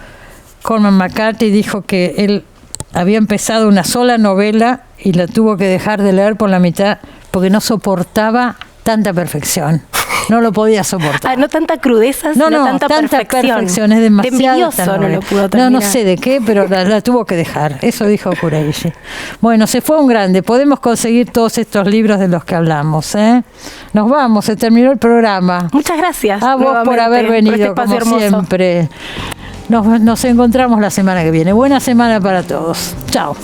Cormac McCarthy dijo que él había empezado una sola novela y la tuvo que dejar de leer por la mitad porque no soportaba tanta perfección. no lo podía soportar. No tanta crudeza, no, sino tanta perfección. Es demasiado. De envidioso no lo pudo terminar. No sé de qué, pero la tuvo que dejar. Eso dijo Kureishi. Bueno, se fue un grande. Podemos conseguir todos estos libros de los que hablamos, ¿eh? Nos vamos, se terminó el programa. Muchas gracias. A vos por haber venido, como hermoso. Siempre. Nos encontramos la semana que viene. Buena semana para todos. Chao.